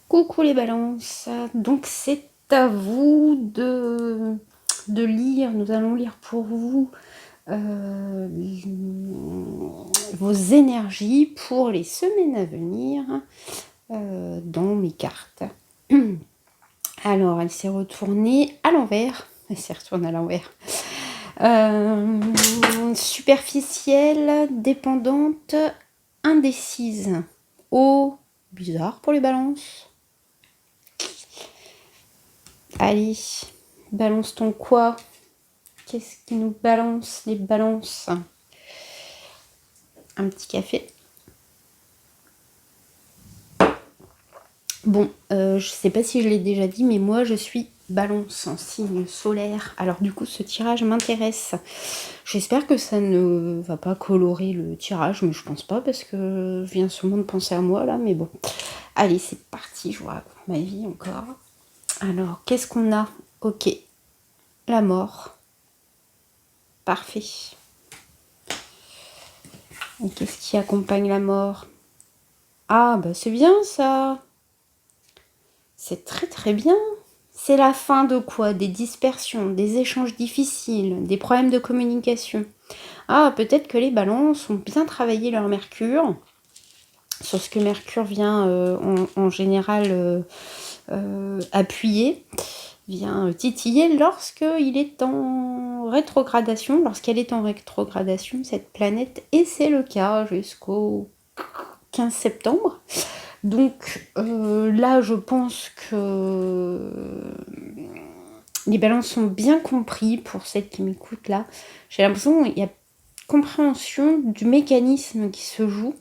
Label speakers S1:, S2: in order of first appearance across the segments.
S1: Coucou les balances, donc c'est à vous de lire, nous allons lire pour vous vos énergies pour les semaines à venir dans mes cartes. Alors elle s'est retournée à l'envers, elle s'est retournée à l'envers. Superficielle, dépendante, indécise. Oh, bizarre pour les balances. Allez, balance ton quoi? Qu'est-ce qui nous balance les balances? Un petit café. Bon, je sais pas si je l'ai déjà dit, mais moi je suis balance en signe solaire. Alors du coup, ce tirage m'intéresse. J'espère que ça ne va pas colorer le tirage, mais je pense pas parce que je viens seulement de penser à moi là, mais bon. Allez, c'est parti, je vous raconte ma vie encore. Alors, qu'est-ce qu'on a? Ok, la mort. Parfait. Et qu'est-ce qui accompagne la mort? Ah, bah c'est bien ça. C'est très très bien. C'est la fin de quoi? Des dispersions, des échanges difficiles, des problèmes de communication. Ah, peut-être que les balances ont bien travaillé leur Mercure. Sur ce que Mercure vient en général appuyer, vient titiller lorsqu'il est en rétrogradation, lorsqu'elle est en rétrogradation, cette planète, et c'est le cas jusqu'au 15 septembre. Donc là, je pense que les balances sont bien compris pour celles qui m'écoutent là. J'ai l'impression qu'il y a compréhension du mécanisme qui se joue.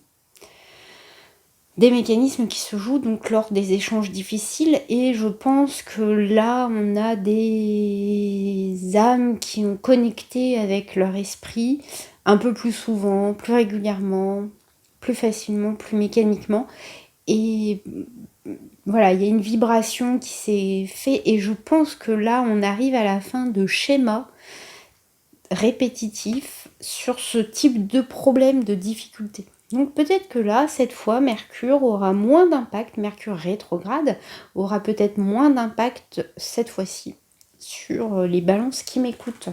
S1: Des mécanismes qui se jouent donc lors des échanges difficiles, et je pense que là on a des âmes qui ont connecté avec leur esprit un peu plus souvent, plus régulièrement, plus facilement, plus mécaniquement, et voilà, il y a une vibration qui s'est faite, et je pense que là on arrive à la fin de schémas répétitifs sur ce type de problème, de difficulté. Donc peut-être que là, cette fois, Mercure aura moins d'impact, Mercure rétrograde aura peut-être moins d'impact cette fois-ci sur les balances qui m'écoutent.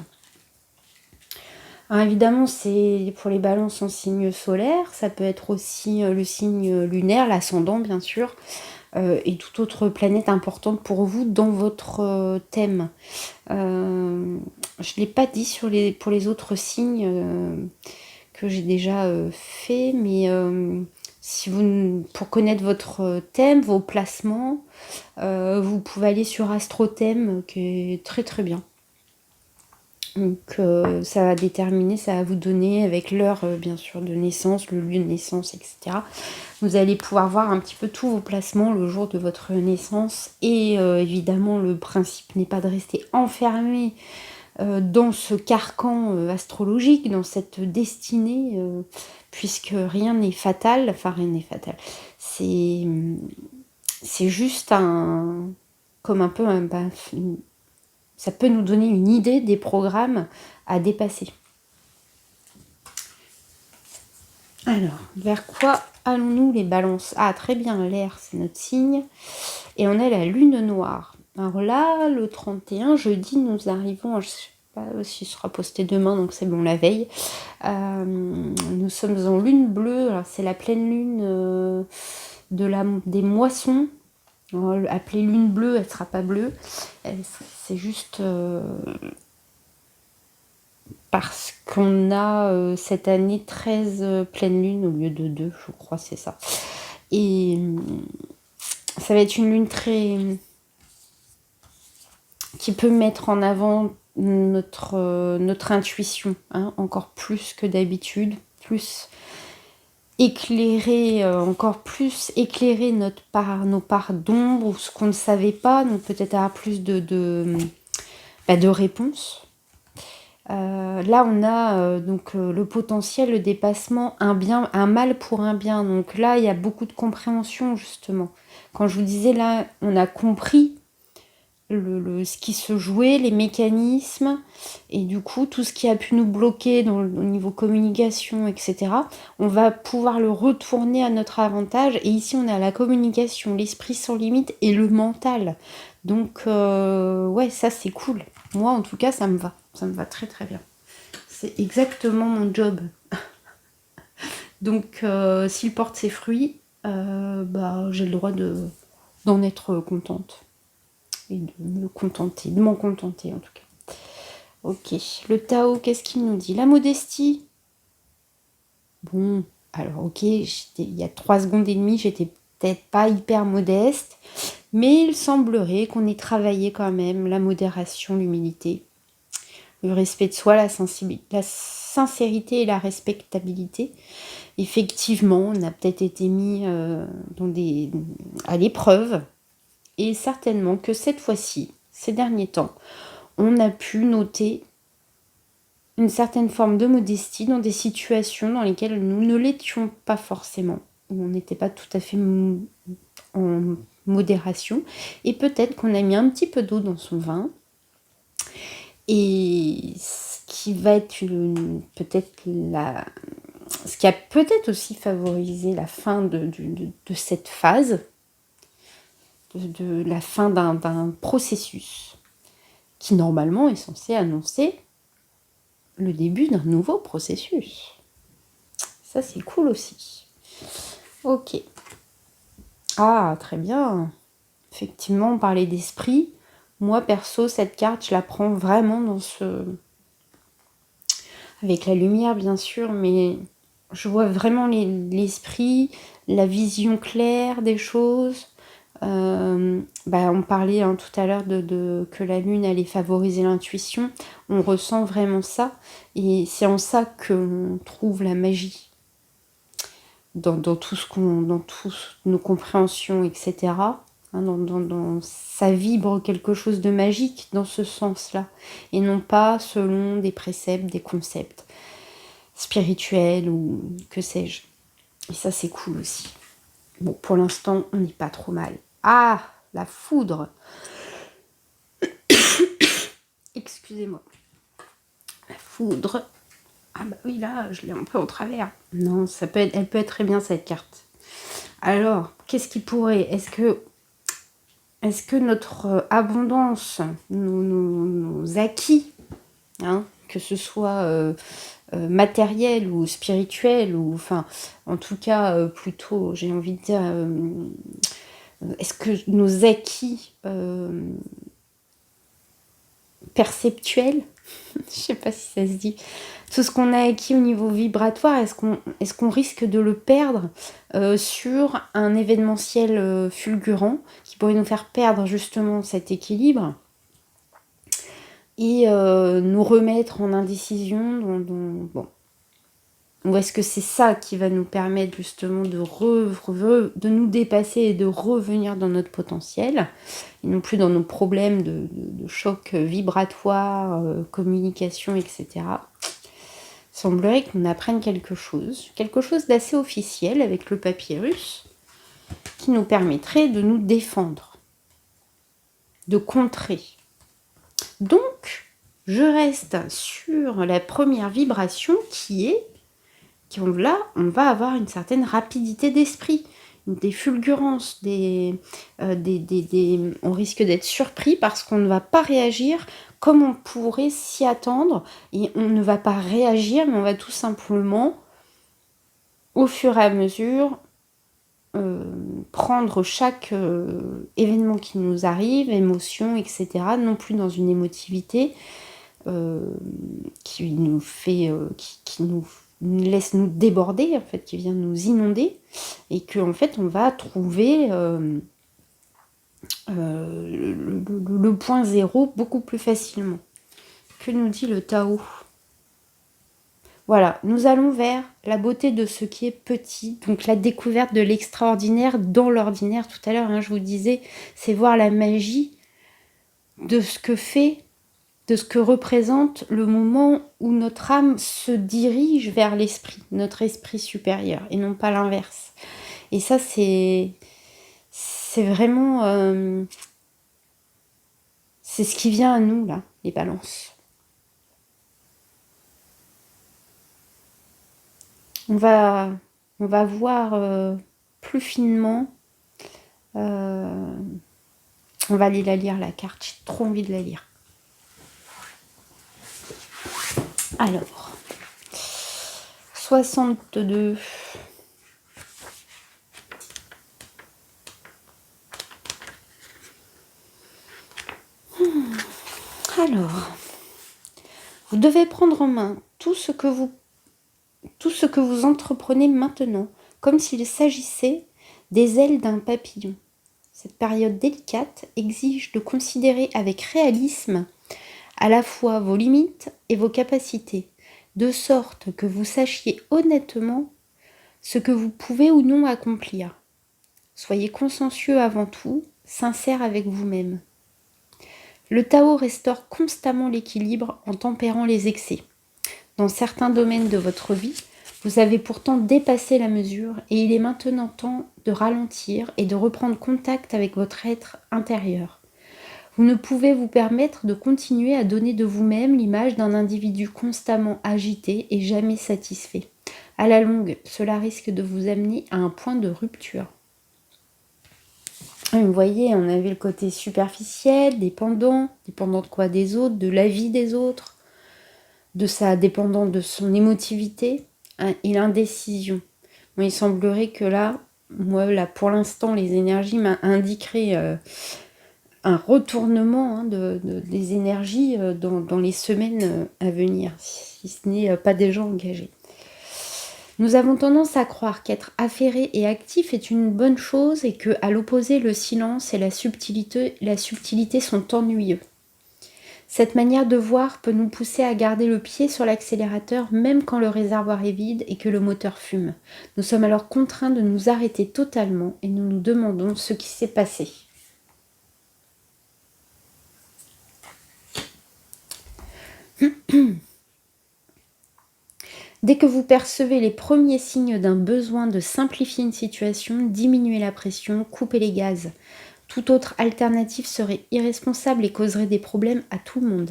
S1: Alors évidemment, c'est pour les balances en signe solaire, ça peut être aussi le signe lunaire, l'ascendant bien sûr, et toute autre planète importante pour vous dans votre thème. Je ne l'ai pas dit pour les autres signes que j'ai déjà fait, mais si vous, pour connaître votre thème, vos placements, vous pouvez aller sur AstroThème, qui est très très bien. Donc ça va déterminer, ça va vous donner avec l'heure bien sûr de naissance, le lieu de naissance, etc. Vous allez pouvoir voir un petit peu tous vos placements le jour de votre naissance, et évidemment le principe n'est pas de rester enfermé dans ce carcan astrologique, dans cette destinée, puisque rien n'est fatal, enfin rien n'est fatal, c'est juste comme un peu ça peut nous donner une idée des programmes à dépasser. Alors, vers quoi allons-nous les balances? Ah, très bien, l'air, c'est notre signe. Et on a la lune noire. Alors là, le 31, jeudi, nous arrivons, je ne sais pas si ce sera posté demain, donc c'est bon, la veille. Nous sommes en lune bleue, alors c'est la pleine lune des moissons. Alors, appelée lune bleue, elle ne sera pas bleue. C'est juste parce qu'on a cette année 13 pleines lunes au lieu de 2, je crois, c'est ça. Et ça va être une lune qui peut mettre en avant notre intuition, hein, encore plus que d'habitude, plus éclairer, encore plus éclairer nos parts d'ombre, ou ce qu'on ne savait pas, donc peut-être avoir plus de réponses. Là on a donc le potentiel, le dépassement, un mal pour un bien. Donc là il y a beaucoup de compréhension justement. Quand je vous disais là, on a compris ce qui se jouait, les mécanismes, et du coup, tout ce qui a pu nous bloquer au niveau communication, etc., on va pouvoir le retourner à notre avantage. Et ici, on a la communication, l'esprit sans limite et le mental. Donc, ouais, ça, c'est cool. Moi, en tout cas, ça me va. Ça me va très, très bien. C'est exactement mon job. Donc, s'il porte ses fruits, j'ai le droit d'en être contente. Et de me contenter, de m'en contenter en tout cas. Ok, le Tao, qu'est-ce qu'il nous dit? La modestie. Bon, alors ok, il y a 3 secondes et demie, j'étais peut-être pas hyper modeste, mais il semblerait qu'on ait travaillé quand même la modération, l'humilité, le respect de soi, la sincérité et la respectabilité. Effectivement, on a peut-être été mis à l'épreuve, et certainement que cette fois-ci, ces derniers temps, on a pu noter une certaine forme de modestie dans des situations dans lesquelles nous ne l'étions pas forcément, où on n'était pas tout à fait en modération, et peut-être qu'on a mis un petit peu d'eau dans son vin, et ce qui va être ce qui a peut-être aussi favorisé la fin de cette phase, de la fin d'un processus qui normalement est censé annoncer le début d'un nouveau processus. Ça, c'est cool aussi. Ok. Ah, très bien. Effectivement, on parlait d'esprit. Moi, perso, cette carte, je la prends vraiment avec la lumière, bien sûr, mais je vois vraiment l'esprit, la vision claire des choses. On parlait tout à l'heure que la lune allait favoriser l'intuition. On ressent vraiment ça, et c'est en ça qu'on trouve la magie dans toutes nos compréhensions, etc. Ça vibre quelque chose de magique dans ce sens-là, et non pas selon des préceptes, des concepts spirituels ou que sais-je. Et ça, c'est cool aussi. Bon, pour l'instant, on n'est pas trop mal. Ah, la foudre. Excusez-moi. La foudre. Ah bah oui, là, je l'ai un peu en travers. Non, elle peut être très bien, cette carte. Alors, qu'est-ce qui pourrait... Est-ce que notre abondance, nos acquis, hein, que ce soit matériel ou spirituel, ou enfin, en tout cas, plutôt, j'ai envie de dire... est-ce que nos acquis perceptuels, je sais pas si ça se dit, tout ce qu'on a acquis au niveau vibratoire, est-ce qu'on risque de le perdre sur un événementiel fulgurant qui pourrait nous faire perdre justement cet équilibre et nous remettre en indécision bon. Ou est-ce que c'est ça qui va nous permettre justement de nous dépasser et de revenir dans notre potentiel, et non plus dans nos problèmes de choc vibratoire, communication, etc. Il semblerait qu'on apprenne quelque chose d'assez officiel avec le papyrus, qui nous permettrait de nous défendre, de contrer. Donc, je reste sur la première vibration qui est là, on va avoir une certaine rapidité d'esprit, des fulgurances, on risque d'être surpris parce qu'on ne va pas réagir comme on pourrait s'y attendre, et on ne va pas réagir, mais on va tout simplement, au fur et à mesure, prendre chaque événement qui nous arrive, émotion, etc., non plus dans une émotivité qui nous fait, qui nous laisse nous déborder, en fait, qui vient nous inonder, et que en fait on va trouver le point zéro beaucoup plus facilement. Que nous dit le Tao? Voilà, nous allons vers la beauté de ce qui est petit, donc la découverte de l'extraordinaire dans l'ordinaire. Tout à l'heure, hein, je vous disais, c'est voir la magie de ce que représente le moment où notre âme se dirige vers l'esprit, notre esprit supérieur, et non pas l'inverse. Et ça, c'est vraiment C'est ce qui vient à nous, là, les balances. On va voir plus finement. On va aller la lire, la carte. J'ai trop envie de la lire. Alors, 62. Alors, vous devez prendre en main tout ce que vous entreprenez maintenant, comme s'il s'agissait des ailes d'un papillon. Cette période délicate exige de considérer avec réalisme à la fois vos limites et vos capacités, de sorte que vous sachiez honnêtement ce que vous pouvez ou non accomplir. Soyez consciencieux avant tout, sincère avec vous-même. Le Tao restaure constamment l'équilibre en tempérant les excès. Dans certains domaines de votre vie, vous avez pourtant dépassé la mesure et il est maintenant temps de ralentir et de reprendre contact avec votre être intérieur. Vous ne pouvez vous permettre de continuer à donner de vous-même l'image d'un individu constamment agité et jamais satisfait. À la longue, cela risque de vous amener à un point de rupture. Vous voyez, on avait le côté superficiel, dépendant de quoi? Des autres, de la vie des autres, dépendant de son émotivité et l'indécision. Bon, il semblerait que là, pour l'instant, les énergies m'indiqueraient un retournement des énergies dans les semaines à venir, si ce n'est pas déjà engagé. Nous avons tendance à croire qu'être affairé et actif est une bonne chose et que, à l'opposé, le silence et la subtilité sont ennuyeux. Cette manière de voir peut nous pousser à garder le pied sur l'accélérateur même quand le réservoir est vide et que le moteur fume. Nous sommes alors contraints de nous arrêter totalement et nous nous demandons ce qui s'est passé. Dès que vous percevez les premiers signes d'un besoin de simplifier une situation, diminuez la pression, coupez les gaz. Toute autre alternative serait irresponsable et causerait des problèmes à tout le monde.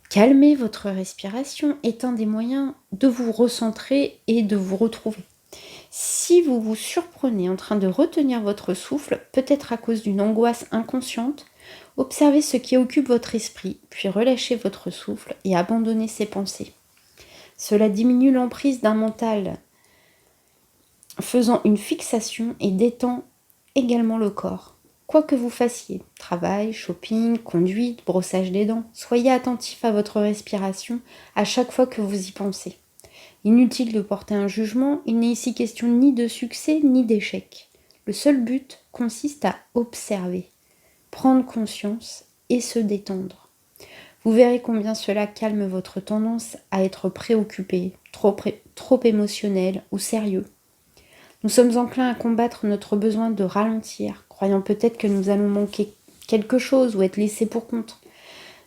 S1: Calmer votre respiration est un des moyens de vous recentrer et de vous retrouver. Si vous vous surprenez en train de retenir votre souffle, peut-être à cause d'une angoisse inconsciente, observez ce qui occupe votre esprit, puis relâchez votre souffle et abandonnez ces pensées. Cela diminue l'emprise d'un mental faisant une fixation et détend également le corps. Quoi que vous fassiez, travail, shopping, conduite, brossage des dents, soyez attentif à votre respiration à chaque fois que vous y pensez. Inutile de porter un jugement, il n'est ici question ni de succès ni d'échec. Le seul but consiste à observer, prendre conscience et se détendre. Vous verrez combien cela calme votre tendance à être préoccupé, trop émotionnel ou sérieux. Nous sommes enclins à combattre notre besoin de ralentir, croyant peut-être que nous allons manquer quelque chose ou être laissés pour compte,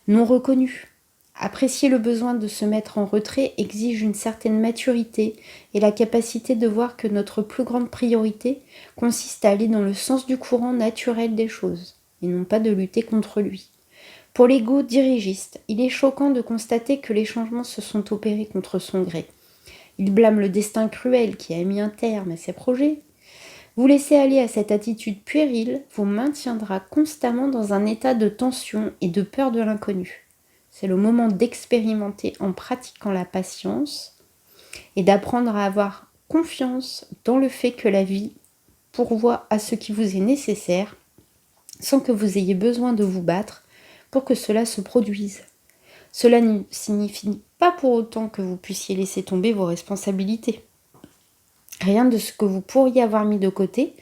S1: non reconnu. Apprécier le besoin de se mettre en retrait exige une certaine maturité et la capacité de voir que notre plus grande priorité consiste à aller dans le sens du courant naturel des choses, et non pas de lutter contre lui. Pour l'ego dirigiste, il est choquant de constater que les changements se sont opérés contre son gré. Il blâme le destin cruel qui a mis un terme à ses projets. Vous laisser aller à cette attitude puérile vous maintiendra constamment dans un état de tension et de peur de l'inconnu. C'est le moment d'expérimenter en pratiquant la patience et d'apprendre à avoir confiance dans le fait que la vie pourvoit à ce qui vous est nécessaire sans que vous ayez besoin de vous battre pour que cela se produise. Cela ne signifie pas pour autant que vous puissiez laisser tomber vos responsabilités. Rien de ce que vous pourriez avoir mis de côté,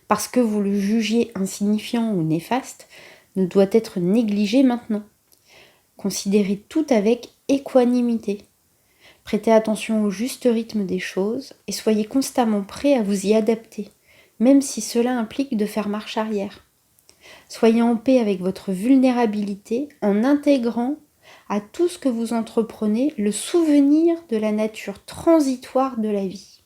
S1: parce que vous le jugiez insignifiant ou néfaste, ne doit être négligé maintenant. Considérez tout avec équanimité. Prêtez attention au juste rythme des choses et soyez constamment prêt à vous y adapter, même si cela implique de faire marche arrière. Soyez en paix avec votre vulnérabilité en intégrant à tout ce que vous entreprenez le souvenir de la nature transitoire de la vie.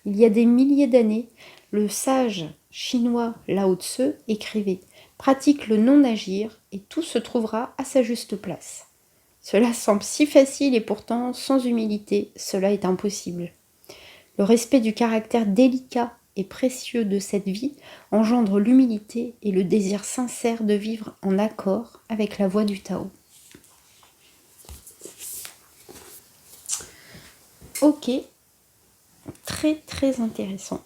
S1: Il y a des milliers d'années, le sage chinois Lao Tse écrivait « Pratique le non-agir et tout se trouvera à sa juste place. Cela semble si facile et pourtant, sans humilité, cela est impossible. Le respect du caractère délicat et précieux de cette vie engendre l'humilité et le désir sincère de vivre en accord avec la voie du Tao. » Ok, très très intéressant.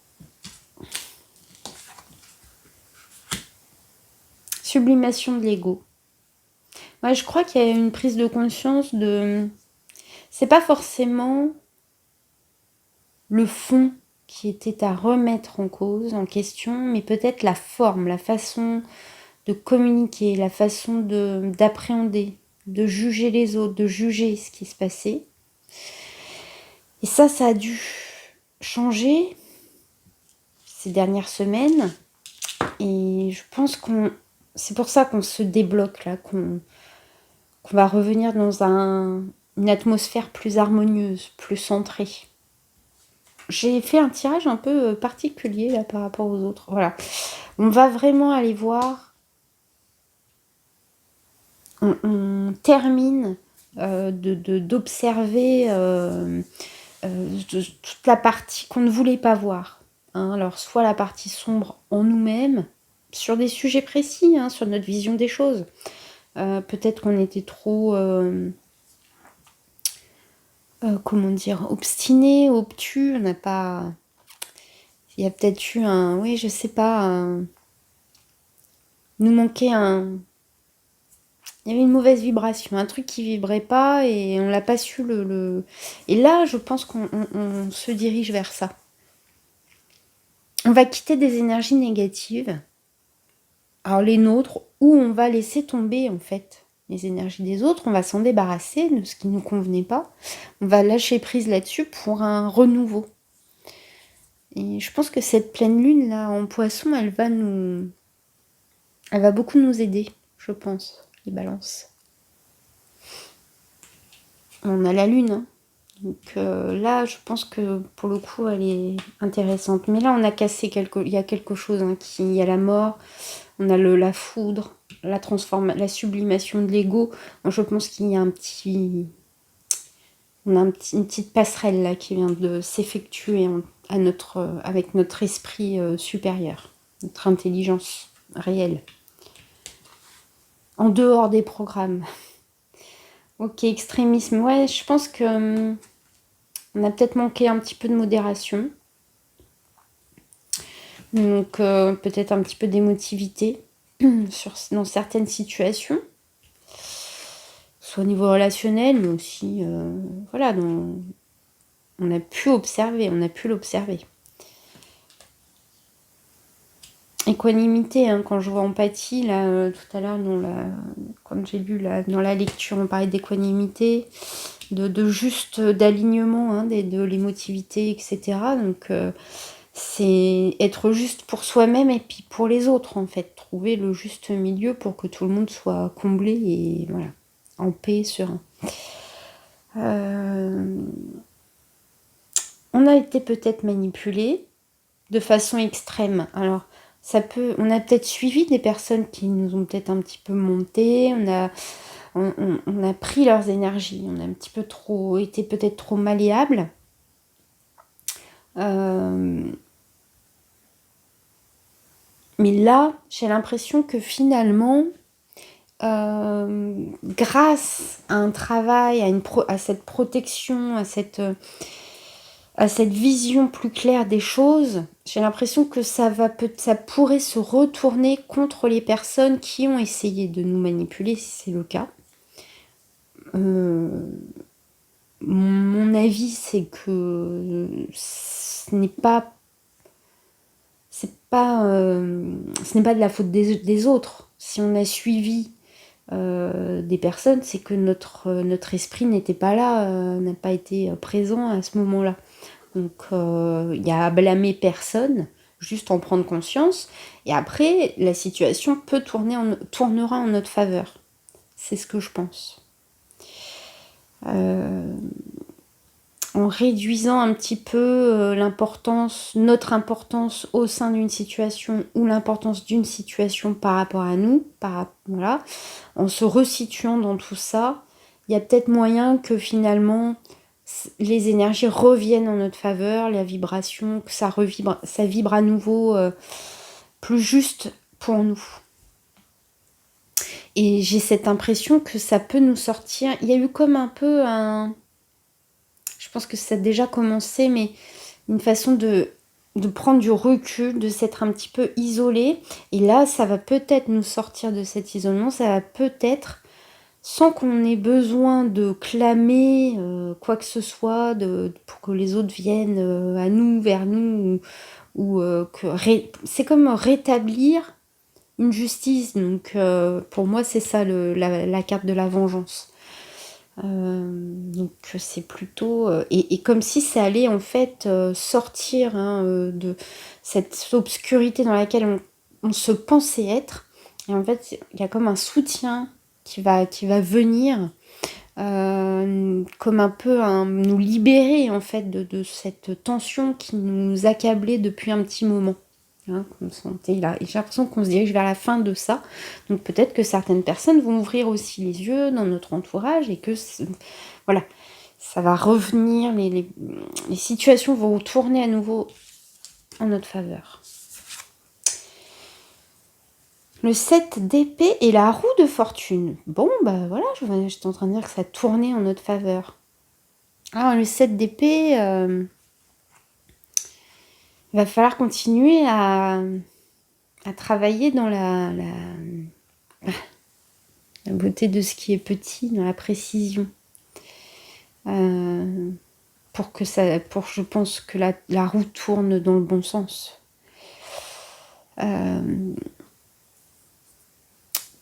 S1: Sublimation de l'ego. Ouais, je crois qu'il y a une prise de conscience de... C'est pas forcément le fond qui était à remettre en cause, en question, mais peut-être la forme, la façon de communiquer, la façon d'appréhender, de juger les autres, de juger ce qui se passait. Et ça a dû changer ces dernières semaines. Et je pense c'est pour ça qu'on se débloque là, qu'on va revenir dans une atmosphère plus harmonieuse, plus centrée. J'ai fait un tirage un peu particulier là par rapport aux autres. Voilà. On va vraiment aller voir. On termine d'observer toute la partie qu'on ne voulait pas voir. Hein. Alors, soit la partie sombre en nous-mêmes, sur des sujets précis, hein, sur notre vision des choses. Peut-être qu'on était trop... comment dire, obstiné, obtus, on n'a pas... Il y a peut-être eu oui, je sais pas, nous manquait il y avait une mauvaise vibration, un truc qui vibrait pas et on l'a pas su Et là, je pense qu'on se dirige vers ça. On va quitter des énergies négatives, alors les nôtres, ou on va laisser tomber, en fait, les énergies des autres, on va s'en débarrasser de ce qui ne nous convenait pas, on va lâcher prise là-dessus pour un renouveau. Et je pense que cette pleine lune là en Poisson, elle va beaucoup nous aider, je pense, les balances. On a la lune, hein. Donc là, je pense que pour le coup, elle est intéressante. Mais là, on a cassé il y a quelque chose, hein, il y a la mort, on a la foudre, la sublimation de l'ego. Je pense qu'il y a une petite passerelle là qui vient de s'effectuer avec notre esprit supérieur, notre intelligence réelle, en dehors des programmes. Ok, extrémisme. Ouais, je pense que on a peut-être manqué un petit peu de modération. Donc peut-être un petit peu d'émotivité dans certaines situations. Soit au niveau relationnel, mais aussi, voilà, on a pu l'observer. Équanimité, hein, quand je vois empathie, là, tout à l'heure, quand j'ai lu dans la lecture, on parlait d'équanimité, de juste d'alignement, hein, de l'émotivité, etc. Donc, c'est être juste pour soi-même et puis pour les autres, en fait. Trouver le juste milieu pour que tout le monde soit comblé et voilà, en paix, serein. On a été peut-être manipulé de façon extrême. Alors, on a peut-être suivi des personnes qui nous ont peut-être un petit peu monté, on a pris leurs énergies, on a un petit peu été peut-être trop malléable. Mais là, j'ai l'impression que finalement, grâce à un travail, à cette protection, à cette vision plus claire des choses, j'ai l'impression que ça pourrait se retourner contre les personnes qui ont essayé de nous manipuler, si c'est le cas. Mon avis, c'est que ce n'est pas de la faute des autres. Si on a suivi des personnes, c'est que notre esprit n'était pas là, n'a pas été présent à ce moment-là. Donc, il y a à blâmer personne, juste en prendre conscience. Et après, la situation tournera en notre faveur. C'est ce que je pense. en réduisant un petit peu notre importance au sein d'une situation ou l'importance d'une situation par rapport à nous, voilà, en se resituant dans tout ça, il y a peut-être moyen que finalement les énergies reviennent en notre faveur, la vibration, que ça vibre à nouveau plus juste pour nous. Et j'ai cette impression que ça peut nous sortir. Il y a eu comme un peu je pense que ça a déjà commencé, mais une façon de prendre du recul, de s'être un petit peu isolé. Et là, ça va peut-être nous sortir de cet isolement. Ça va peut-être, sans qu'on ait besoin de clamer quoi que ce soit, pour que les autres viennent à nous, vers nous, c'est comme rétablir une justice. Donc, pour moi, c'est ça la carte de la vengeance. Donc c'est plutôt et comme si ça allait en fait sortir de cette obscurité dans laquelle on se pensait être, et en fait il y a comme un soutien qui va venir comme un peu nous libérer en fait de cette tension qui nous accablait depuis un petit moment. Qu'on sentait là. Et j'ai l'impression qu'on se dirige vers la fin de ça. Donc peut-être que certaines personnes vont ouvrir aussi les yeux dans notre entourage et que voilà, ça va revenir, les situations vont tourner à nouveau en notre faveur. Le 7 d'épée et la roue de fortune. Bon, bah voilà, j'étais en train de dire que ça tournait en notre faveur. Alors le 7 d'épée, il va falloir continuer à travailler dans la beauté de ce qui est petit, dans la précision. Je pense que la roue tourne dans le bon sens.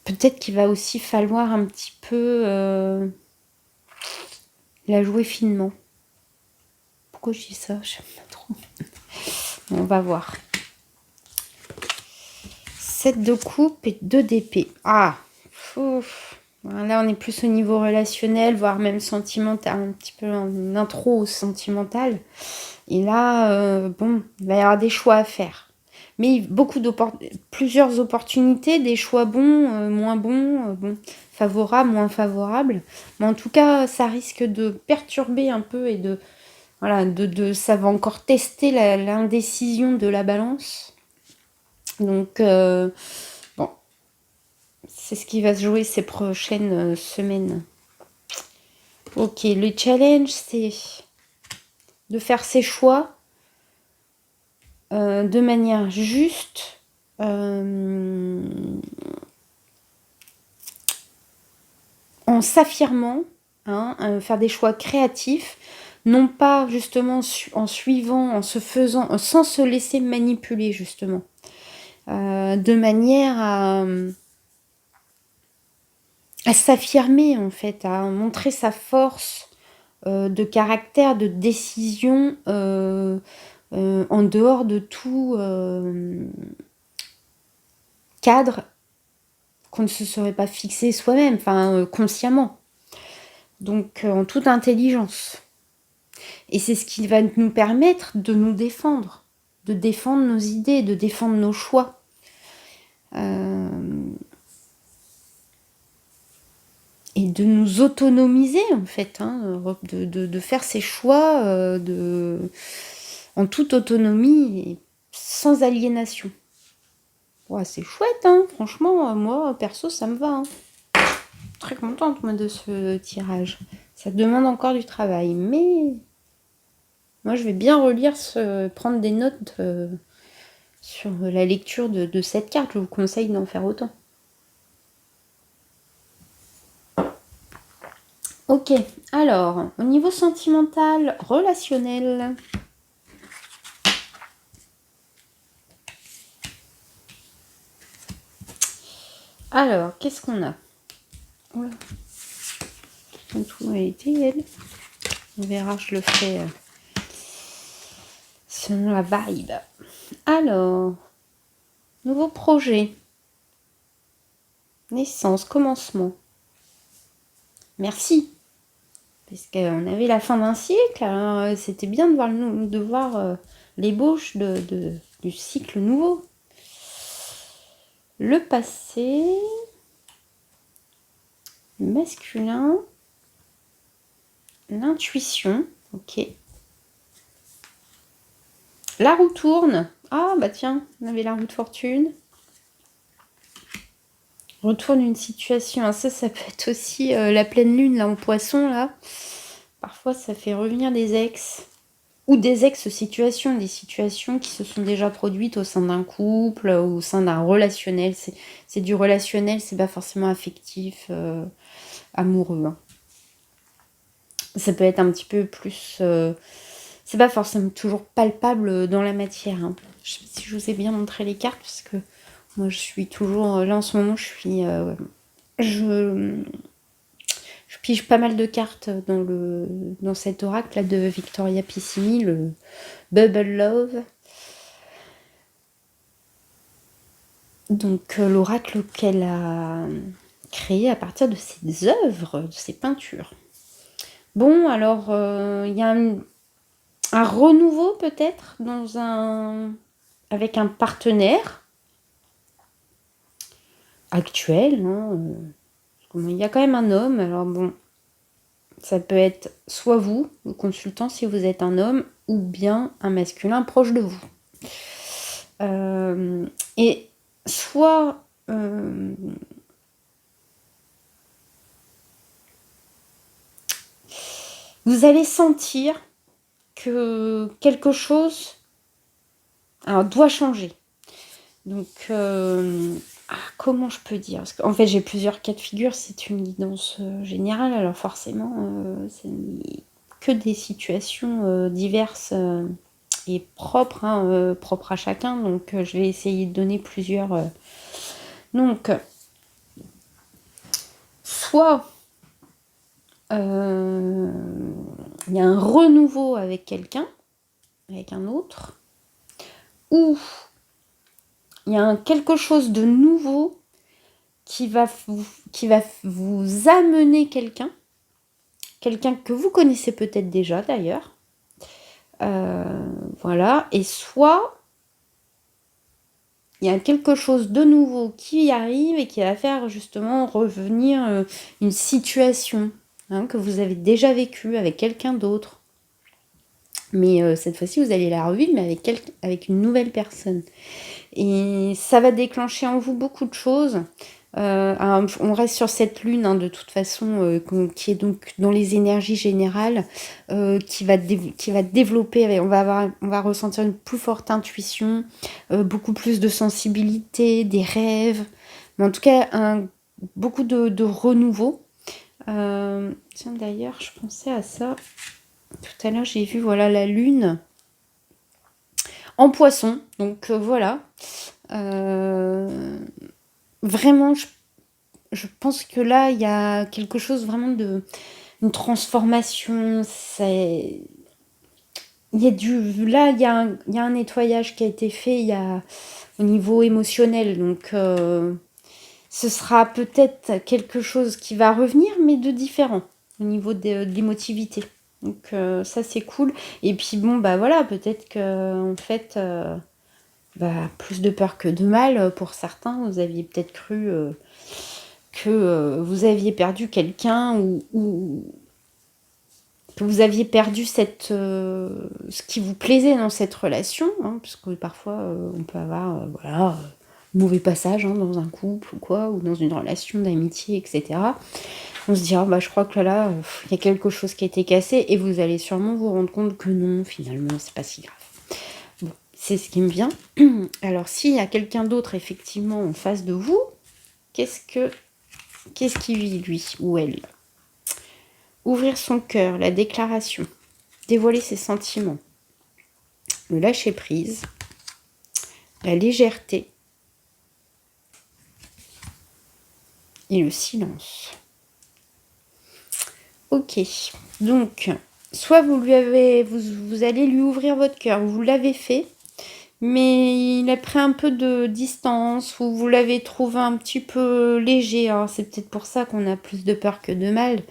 S1: Peut-être qu'il va aussi falloir un petit peu la jouer finement. Pourquoi je dis ça? Je sais pas trop. On va voir. 7 de coupe et 2 d'épée. Ah, là on est plus au niveau relationnel, voire même sentimental, un petit peu en intro sentimental. Et là, bon, il va y avoir des choix à faire. Mais plusieurs opportunités, des choix bons, moins bons, favorables, moins favorables. Mais en tout cas, ça risque de perturber un peu et ça va encore tester l'indécision de la balance. Donc, bon, c'est ce qui va se jouer ces prochaines semaines. Ok, le challenge, c'est de faire ses choix de manière juste, en s'affirmant, faire des choix créatifs, non pas justement en suivant, en se faisant, sans se laisser manipuler justement, de manière à s'affirmer en fait, à montrer sa force de caractère, de décision en dehors de tout cadre qu'on ne se serait pas fixé soi-même, consciemment. Donc en toute intelligence. Et c'est ce qui va nous permettre de nous défendre, de défendre nos idées, de défendre nos choix. Et de nous autonomiser en fait, de faire ses choix en toute autonomie et sans aliénation. Ouais, c'est chouette, franchement, moi perso ça me va. Très contente moi de ce tirage. Ça demande encore du travail, mais moi je vais bien relire, prendre des notes sur la lecture de cette carte. Je vous conseille d'en faire autant. Ok, alors, au niveau sentimental, relationnel. Alors, qu'est-ce qu'on a? Oula. Tout a été, elle. On verra, je le ferai selon la vibe. Alors, nouveau projet. Naissance, commencement. Merci. Parce qu'on avait la fin d'un cycle, alors c'était bien de voir l'ébauche du cycle nouveau. Le passé, le masculin, l'intuition, ok. La roue tourne. Ah bah tiens, on avait la roue de fortune. Retourne une situation. Ça peut être aussi la pleine lune là en poisson là. Parfois ça fait revenir des ex. Ou des ex-situations, des situations qui se sont déjà produites au sein d'un couple, au sein d'un relationnel. C'est du relationnel, c'est pas forcément affectif, amoureux. Hein. Ça peut être un petit peu plus... c'est pas forcément toujours palpable dans la matière. Hein. Je sais pas si je vous ai bien montré les cartes, parce que moi je suis toujours... là en ce moment, je pige pas mal de cartes dans cet oracle là de Victoria Pissimi, le Bubble Love. Donc l'oracle qu'elle a créé à partir de ses œuvres, de ses peintures. Bon, alors il y a un renouveau peut-être avec un partenaire actuel. Hein, il y a quand même un homme, alors bon, ça peut être soit vous, le consultant, si vous êtes un homme, ou bien un masculin proche de vous. Et soit vous allez sentir que quelque chose doit changer. Donc, comment je peux dire? Parce qu'en fait, j'ai plusieurs cas de figure, c'est une guidance générale, alors forcément, c'est que des situations diverses et propres, propres à chacun, donc je vais essayer de donner plusieurs... Donc, soit il y a un renouveau avec quelqu'un, avec un autre, ou il y a quelque chose de nouveau qui va vous amener quelqu'un que vous connaissez peut-être déjà d'ailleurs. Voilà, et soit il y a quelque chose de nouveau qui arrive et qui va faire justement revenir une situation que vous avez déjà vécue avec quelqu'un d'autre. Mais cette fois-ci, vous allez la revivre, mais avec une nouvelle personne. Et ça va déclencher en vous beaucoup de choses. On reste sur cette lune, de toute façon, qui est donc dans les énergies générales, qui va développer, on va ressentir une plus forte intuition, beaucoup plus de sensibilité, des rêves, mais en tout cas, beaucoup de renouveau. Tiens, d'ailleurs, je pensais à ça. Tout à l'heure, j'ai vu, voilà, la lune en poisson. Donc, voilà. Vraiment, je pense que là, il y a quelque chose vraiment une transformation. Il y a un nettoyage qui a été fait au niveau émotionnel. Donc, ce sera peut-être quelque chose qui va revenir, mais de différent au niveau de l'émotivité. Donc, ça, c'est cool. Et puis, bon, bah voilà, peut-être que, en fait, plus de peur que de mal pour certains. Vous aviez peut-être cru que vous aviez perdu quelqu'un ou que vous aviez perdu ce qui vous plaisait dans cette relation, parce que parfois on peut avoir mauvais passage dans un couple ou quoi, ou dans une relation d'amitié, etc. On se dit, je crois que là, il y a quelque chose qui a été cassé, et vous allez sûrement vous rendre compte que non, finalement, c'est pas si grave. Bon, c'est ce qui me vient. Alors, s'il y a quelqu'un d'autre, effectivement, en face de vous, qu'est-ce qu'il vit, lui ou elle? Ouvrir son cœur, la déclaration, dévoiler ses sentiments, le lâcher-prise, la légèreté et le silence. Ok, donc, soit vous allez lui ouvrir votre cœur, vous l'avez fait, mais il a pris un peu de distance, ou vous l'avez trouvé un petit peu léger. Alors c'est peut-être pour ça qu'on a plus de peur que de mal.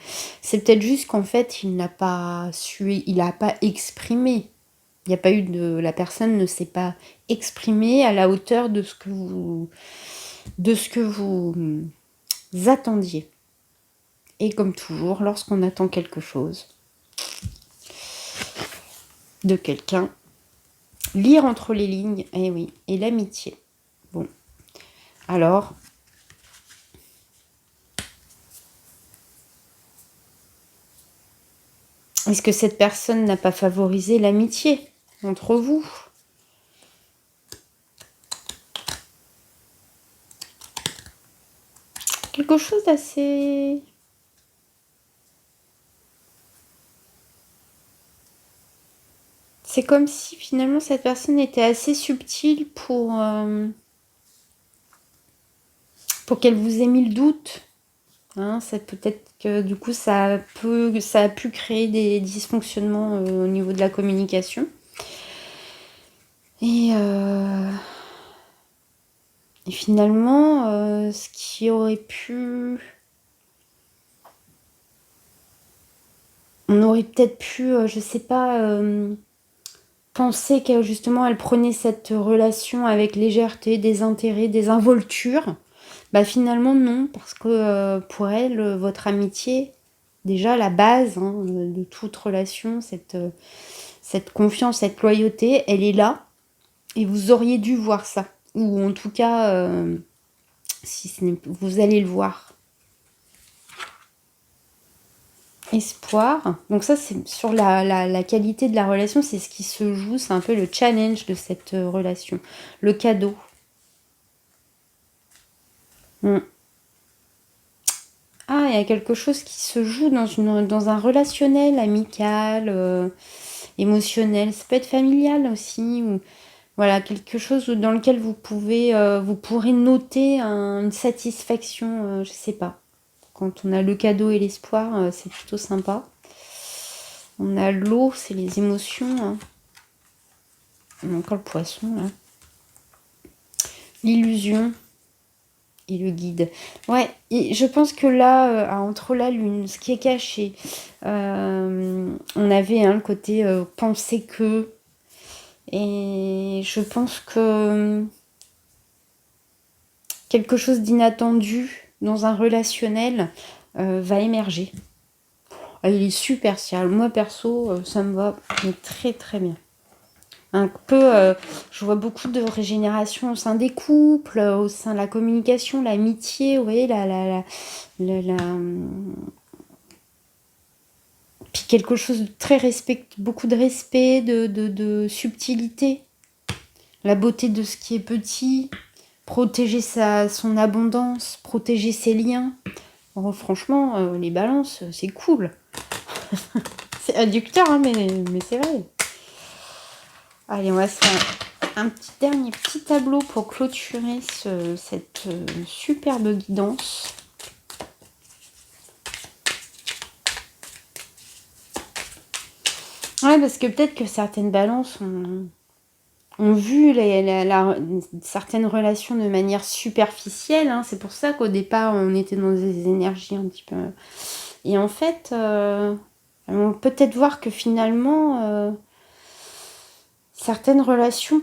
S1: C'est peut-être juste qu'en fait, il n'a pas su, il n'a pas exprimé. Il n'y a pas eu de, la personne ne s'est pas exprimée à la hauteur de ce que vous attendiez. Et comme toujours, lorsqu'on attend quelque chose de quelqu'un, lire entre les lignes, eh oui, et l'amitié. Bon, alors, est-ce que cette personne n'a pas favorisé l'amitié entre vous? Quelque chose d'assez... C'est comme si finalement cette personne était assez subtile pour qu'elle vous ait mis le doute. Hein, c'est peut-être que du coup ça a pu créer des dysfonctionnements au niveau de la communication. Et finalement, ce qui aurait pu... On aurait peut-être pu, je sais pas, penser que justement elle prenait cette relation avec légèreté, désintérêt, désinvolture. Bah finalement non, parce que pour elle, votre amitié, déjà la base de toute relation, cette confiance, cette loyauté, elle est là. Et vous auriez dû voir ça. Ou en tout cas, si ce n'est, vous allez le voir. Espoir. Donc ça, c'est sur la qualité de la relation, c'est ce qui se joue, c'est un peu le challenge de cette relation. Le cadeau. Ah, il y a quelque chose qui se joue dans un relationnel amical, émotionnel. Ça peut être familial aussi. Ou, voilà, quelque chose dans lequel vous pourrez noter une satisfaction, je sais pas. Quand on a le cadeau et l'espoir, c'est plutôt sympa. On a l'eau, c'est les émotions. Hein. On a encore le poisson, là. L'illusion et le guide. Ouais, et je pense que là, entre la lune, ce qui est caché, on avait le côté penser que... Et je pense que quelque chose d'inattendu dans un relationnel va émerger. Ah, il est super cial. Moi, perso, ça me va très très bien. Un peu, je vois beaucoup de régénération au sein des couples, au sein de la communication, l'amitié, vous voyez, puis quelque chose de très beaucoup de respect, de subtilité, la beauté de ce qui est petit, protéger son abondance, protéger ses liens. Oh, franchement, les balances, c'est cool. C'est adducteur, hein, mais c'est vrai. Allez, on va se faire un dernier petit tableau pour clôturer cette superbe guidance. Ouais, parce que peut-être que certaines balances ont vu certaines relations de manière superficielle. Hein. C'est pour ça qu'au départ, on était dans des énergies un petit peu... Et en fait, on peut peut-être voir que finalement... certaines relations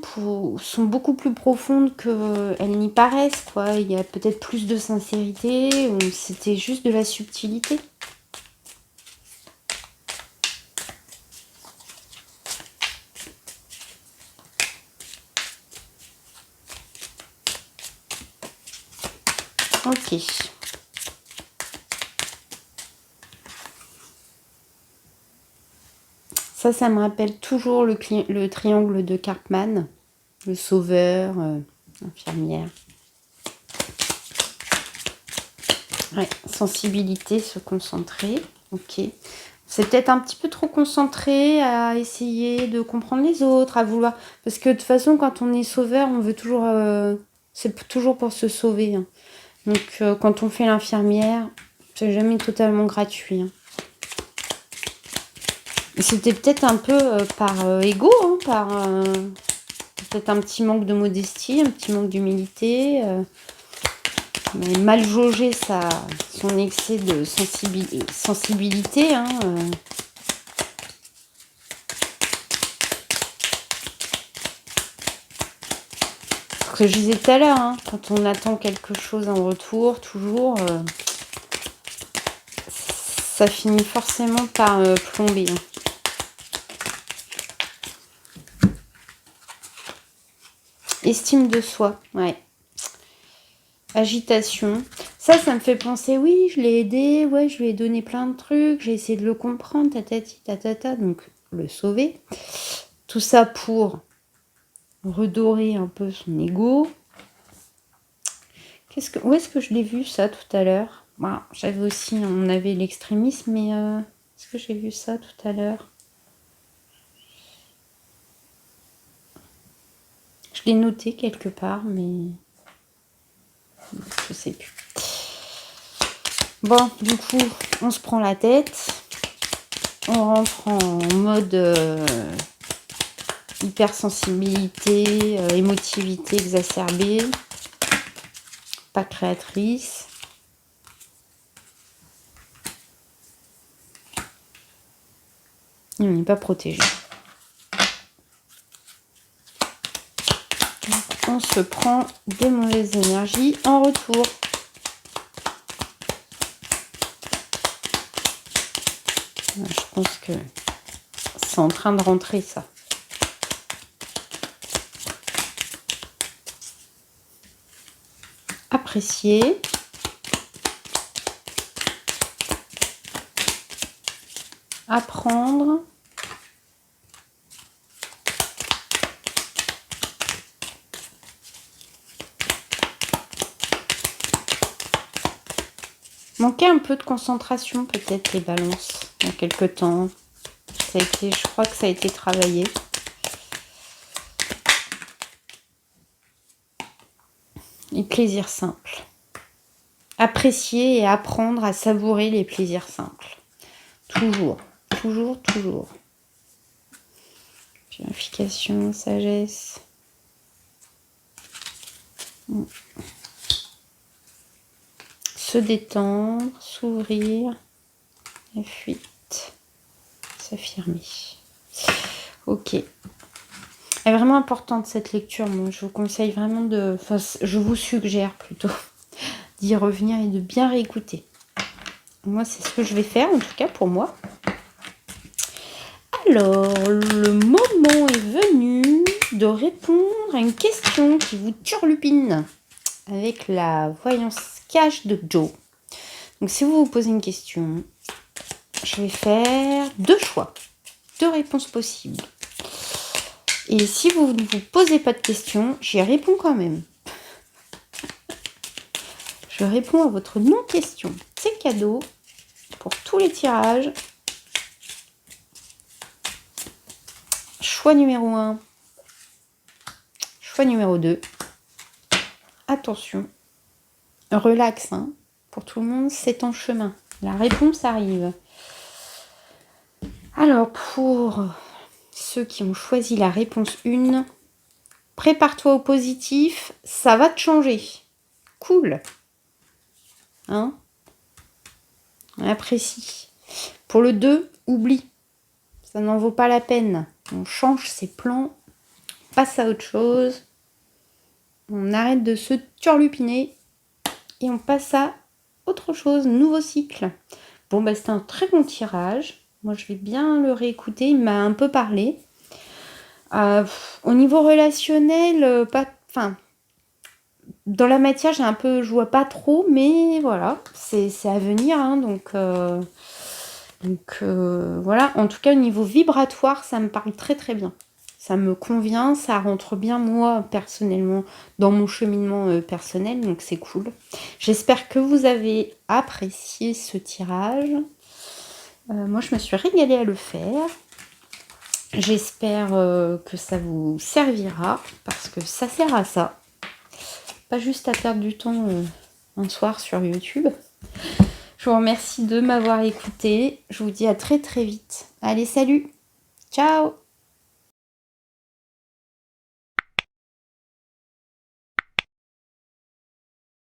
S1: sont beaucoup plus profondes qu'elles n'y paraissent, quoi. Il y a peut-être plus de sincérité, ou c'était juste de la subtilité. Ok. Ça me rappelle toujours le triangle de Karpman, le sauveur, l'infirmière. Ouais, sensibilité, se concentrer. Ok. C'est peut-être un petit peu trop concentré à essayer de comprendre les autres, à vouloir... Parce que de toute façon, quand on est sauveur, on veut toujours... c'est toujours pour se sauver. Hein. Donc, quand on fait l'infirmière, c'est jamais totalement gratuit. Hein. C'était peut-être un peu par ego, hein, peut-être un petit manque de modestie, un petit manque d'humilité. Mais mal jauger son excès de sensibilité. Hein, Ce que je disais tout à l'heure, hein, quand on attend quelque chose en retour, toujours, ça finit forcément par plomber. Hein. Estime de soi, ouais. Agitation. Ça me fait penser, oui, je l'ai aidé, ouais, je lui ai donné plein de trucs, j'ai essayé de le comprendre, tatati, tatata, donc le sauver. Tout ça pour redorer un peu son ego. Où est-ce que je l'ai vu ça tout à l'heure? Bon, j'avais aussi, on avait l'extrémisme, mais est-ce que j'ai vu ça tout à l'heure? Je l'ai noté quelque part, mais je sais plus. Bon, du coup, on se prend la tête. On rentre en mode hypersensibilité, émotivité exacerbée, pas créatrice. Et on n'est pas protégé. On se prend des mauvaises énergies en retour. Je pense que c'est en train de rentrer, ça. Apprécier. Apprendre. Manquer un peu de concentration, peut-être, les balances, en quelque temps. Je crois que ça a été travaillé. Les plaisirs simples. Apprécier et apprendre à savourer les plaisirs simples. Toujours, toujours, toujours. Purification, sagesse. Se détendre, s'ouvrir, la fuite, s'affirmer. Ok. Elle est vraiment importante cette lecture. Moi, je vous conseille vraiment je vous suggère plutôt d'y revenir et de bien réécouter. Moi, c'est ce que je vais faire, en tout cas pour moi. Alors, le moment est venu de répondre à une question qui vous turlupine avec la voyance cash de Joe. Donc, si vous vous posez une question, je vais faire 2 choix, 2 réponses possibles. Et si vous ne vous posez pas de questions, j'y réponds quand même. Je réponds à votre non-question. C'est cadeau pour tous les tirages. Choix numéro 1. Choix numéro 2. Attention. Relax, hein. Pour tout le monde, c'est en chemin. La réponse arrive. Alors, pour ceux qui ont choisi la réponse 1, prépare-toi au positif, ça va te changer. Cool. Hein? On apprécie. Pour le 2, oublie. Ça n'en vaut pas la peine. On change ses plans, passe à autre chose. On arrête de se turlupiner et on passe à autre chose, nouveau cycle. Bon, bah, c'était un très bon tirage. Moi, je vais bien le réécouter. Il m'a un peu parlé. Au niveau relationnel, dans la matière, je vois pas trop, mais voilà, c'est à venir. Hein, donc voilà. En tout cas, au niveau vibratoire, ça me parle très très bien. Ça me convient, ça rentre bien moi personnellement dans mon cheminement personnel, donc c'est cool. J'espère que vous avez apprécié ce tirage. Moi, je me suis régalée à le faire. J'espère que ça vous servira, parce que ça sert à ça. Pas juste à perdre du temps un soir sur YouTube. Je vous remercie de m'avoir écouté. Je vous dis à très très vite. Allez, salut! Ciao!